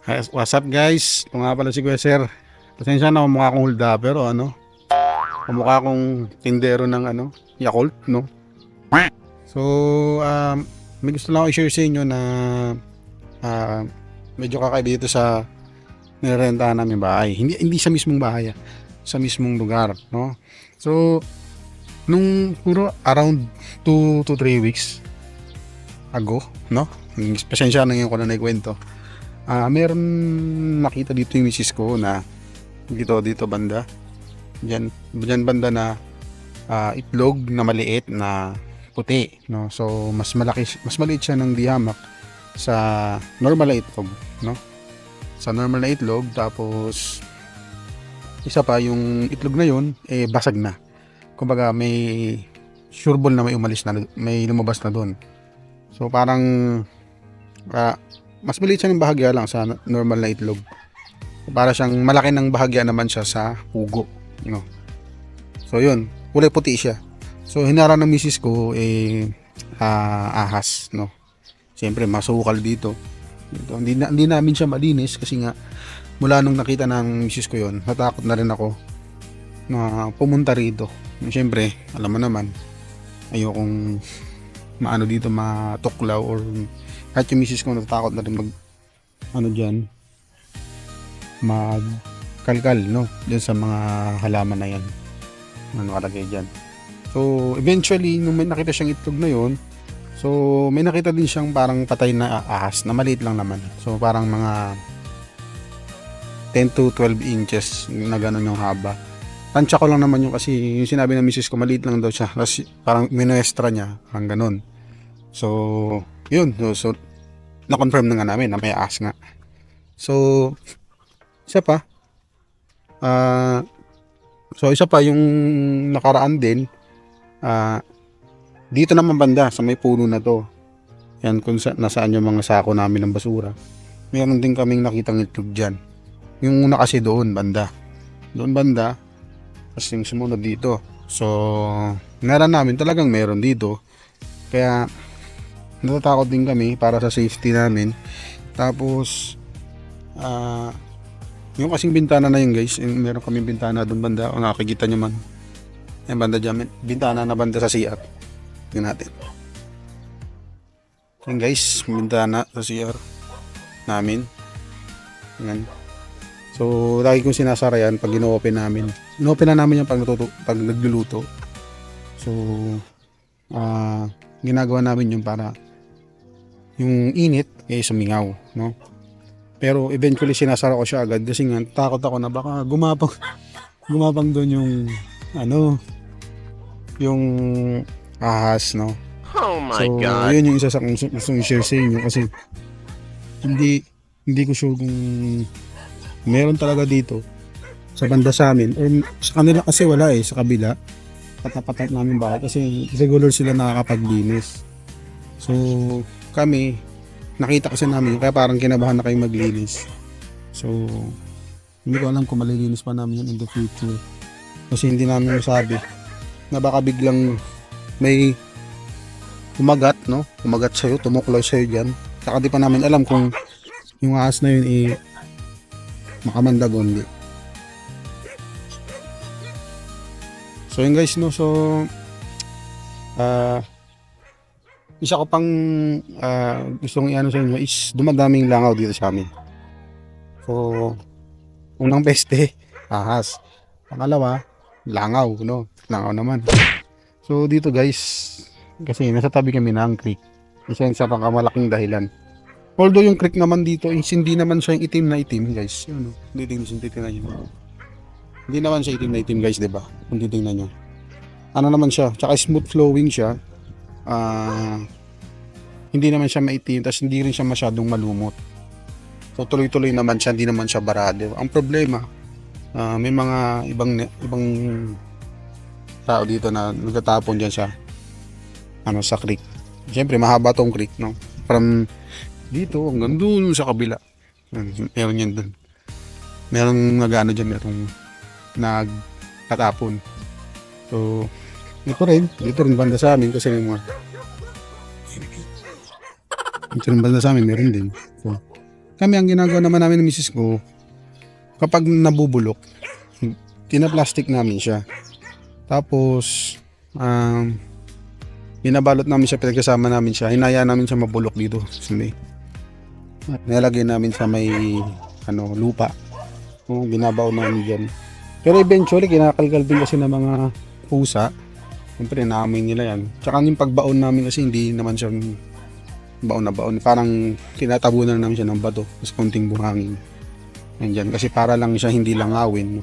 What's up guys? Ito nga pala si Kuya Sir. Pasensya na mukha akong hulda pero mukha akong tindero ng Yakult, no? So, may gusto lang ako i-share sa inyo na medyo kakaiba dito sa nirerentahan namin bahay. Hindi sa mismong bahay, sa mismong lugar, no? So, nung puro around 2 to 3 weeks ago, no? Pasensya na ngayon ko na naikwento. Meron nakita dito yung misis ko na dito banda. Diyan banda na itlog na maliit na puti, no? So mas maliit siya ng dihamak sa normal na itlog, no? Sa normal na itlog, tapos isa pa yung itlog na yun basag na. Kumbaga may sureball na may lumabas na doon. So parang mas maliit siya ng bahagya lang sa normal na itlog. Para siyang malaki ng bahagya naman siya sa pugo, no? So yun, kulay puti siya. So hinara ng misis ko ahas, no? Siyempre masukal dito. Hindi namin siya malinis kasi nga mula nung nakita ng misis ko yun, natakot na rin ako na pumunta rito. Siyempre, alam mo naman, ayokong dito matuklaw or kahit yung misis ko natatakot na rin magkalkal, no? Diyan sa mga halaman na yan nakalagay dyan. So eventually nung may nakita siyang itlog na yon, so may nakita din siyang parang patay na ahas na maliit lang naman. So parang mga 10 to 12 inches na gano'n yung haba. Tansya ko lang naman yung kasi yung sinabi ng misis ko maliit lang daw siya kasi parang minuestra niya parang gano'n. So yun, so na-confirm na nga namin na may ahas nga. So isa pa yung nakaraan din, dito naman banda sa may puno na to, yan kung nasaan yung mga sako namin ng basura, meron din kaming nakitang itlog dyan. Yung una kasi doon banda, kasi yung sumunod dito. So naran namin talagang meron dito, kaya natatakot din kami para sa safety namin. Tapos yung kasing bintana na yun guys, meron kaming bintana doon banda, kung nakikita nyo man yung banda dyan, bintana na banda sa CR. Tingnan natin yun guys, bintana sa CR namin yan. So lagi kong sinasara yan pag ino-open namin. Ino-open na namin yung pag nagluluto. So ginagawa namin yung para yung init sumingaw, no? Pero eventually sinasara ko siya agad kasi nga takot ako na baka gumapang doon yung ahas, no? Oh my So God. yun yung isa sa gusto share sa inyo kasi hindi ko sure kung meron talaga dito sa banda sa amin or sa kanila kasi wala sa kabila katapat namin bahay kasi regular sila nakakapaglinis. So kami nakita kasi namin kaya parang kinabahan na kayo maglinis. So hindi ko alam kung malilinis pa namin yun in the future kasi hindi namin masabi na baka biglang may kumagat sa'yo, tumuklaw sa'yo dyan. Saka di pa namin alam kung yung ahas na yun makamandag o hindi. So yun guys, no? So isa ko pang gustong i-ano sa inyo is dumadaming langaw dito sa amin. So unang peste, ahas. Pangalawa, langaw, no? Langaw naman. So dito guys, kasi nasa tabi kami ng creek. Isa yun sa pangkamalaking dahilan. Although yung creek naman dito is hindi naman siya yung itim na itim guys. Yun, no? Hindi titingnan nyo. Hindi naman siya itim na itim guys, diba? Kung titingnan nyo. Ano naman siya, tsaka smooth flowing siya. Hindi naman siya maitim, tapos hindi rin siya masyadong malumot. So tuloy-tuloy naman siya, hindi naman siya barado. Ang problema, may mga ibang tao dito na nagtatapon diyan sa creek. Siyempre mahaba tong creek, no? From dito hanggang doon sa kabila. Meron yan doon. Merong nagano diyan, merong nagtatapon. So dito rin banda sa amin kasi may mga dito rin banda sa amin meron din. So kami ang ginagawa naman namin ng misis ko, kapag nabubulok, tinaplastic namin siya. Tapos, binabalot namin siya, pinagkasama namin siya, hinayaan namin siya mabulok dito. Sunday. Nilagay namin sa may lupa. Binabaon namin dyan. Pero eventually, kinakalkal din kasi ng mga pusa. Siyempre, naamoy nila yan. Tsaka yung pagbaon namin kasi hindi naman siya baon na baon. Parang tinatabunan namin siya ng bato. Tapos konting buhangin. Yan kasi para lang siya hindi langawin.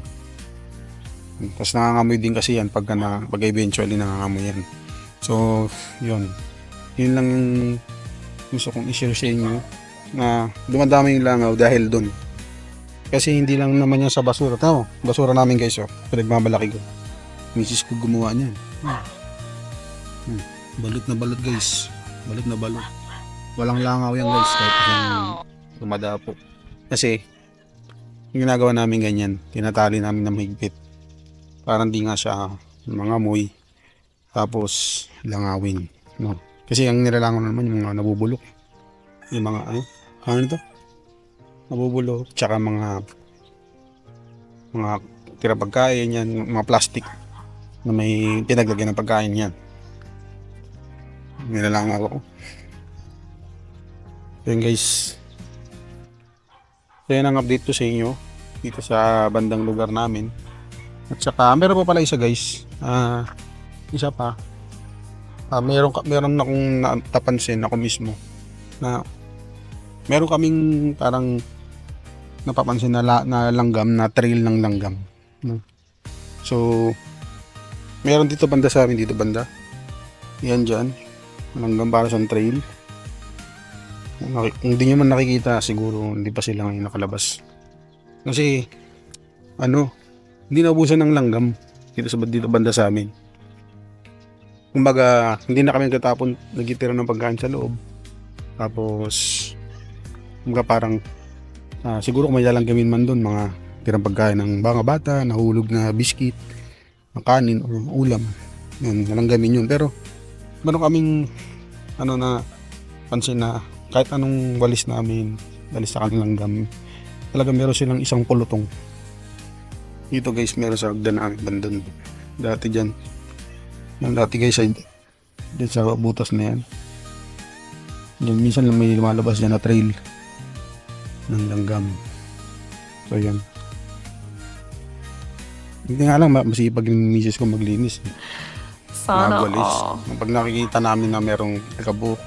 Tapos nangangamoy din kasi yan pag eventually nangangamoy yan. So, yun. Yun lang yung gusto kong i-share sa inyo na dumadami yung langaw dahil doon. Kasi hindi lang naman yan sa basura. Tama, basura namin guys. Pinagmamalaki ko. Misis ko gumawa niyan. Balot na balot guys. Balot na balot. Walang langaw yan guys. Kahit yung dumadapo. Kasi, yung ginagawa namin ganyan. Tinatali namin na mahigpit. Parang di nga siya mangamoy. Tapos, langawin. No? Kasi ang nilalangaw naman yung mga nabubulok. Yung mga ano ito? Nabubulok. Tsaka mga tira pagkain yan. Mga plastic na may pinaglagyan ng pagkain yan. Nilalangaw ako. So yun guys. So yun ang update ko sa inyo. Dito sa bandang lugar namin. At saka meron pa pala isa guys. Isa pa. Meron akong napansin ako mismo na meron kaming parang napapansin na langgam, na trail ng langgam. No? So meron dito banda sa amin, dito banda. Yan dyan. Langgam para sa trail. Kung hindi nyo man nakikita, siguro hindi pa sila ngayon nakalabas. Kasi hindi naubusan ng langgam dito banda sa amin. Kumbaga, hindi na kami nagtitira ng pagkain sa loob. Tapos, kumbaga parang, siguro kung may lalanggamin man doon, mga tirang pagkain ng mga bata, nahulog na biskit, ng kanin, o ulam. Yun, nalanggamin yun. Pero, meron kaming, na pansin na, kahit anong walis namin, walis sa kanilang langgam, talaga meron silang isang pulutong. Dito guys, meron sa hagdan namin bandon. Dati dyan. Dati guys, dyan sa butas na yan. Yan, minsan lang may lumalabas dyan na trail ng langgam. So yan. Hindi nga lang masipag yung misis ko maglinis. Sana pag nakikita namin na merong kabuk,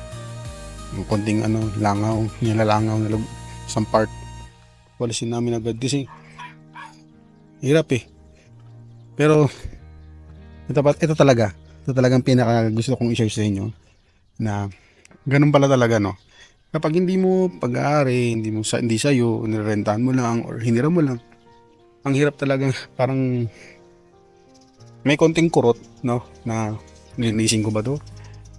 yung konting langaw, nilalangaw na isang part, walisin namin agad kasi hirap pero ito talagang pinaka gusto kong i-share sa inyo na ganun pala talaga, no? Kapag hindi mo pag-aari, hindi sa'yo, nirentahan mo lang or hiniram mo lang, ang hirap talaga, parang may konting kurot, no? Na linisin ko ba to?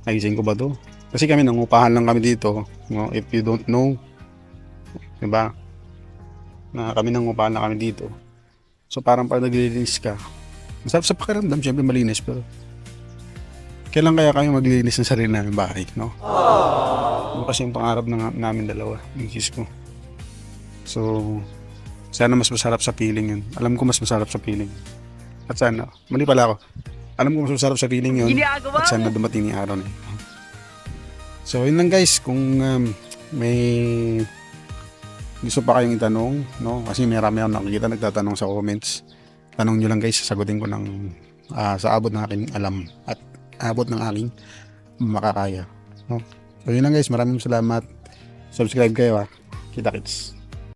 Ayusin ko ba to? Kasi kami nangupahan lang kami dito, no? If you don't know, diba? Na kami nangupahan lang kami dito. So parang pag naglilinis ka, masarap sa pakiramdam, syempre malinis, pero kailan kaya kayo maglilinis ng sarili namin bahay, no? Kasi yung pangarap namin dalawa, yung kiss ko. So, sana mas masarap sa feeling yun. Alam ko mas masarap sa feeling. At sana, mali pala ako. Alam ko mas masarap sa feeling yun. At sana dumating yung araw na yun. So, yun lang guys. Kung may gusto pa kayong itanong, no? Kasi marami akong nakikita nagtatanong sa comments. Tanong nyo lang guys, sasagutin ko ng sa abot ng aking alam at abot ng aking makakaya, no? So yun lang guys, maraming salamat. Subscribe kayo, kita kits.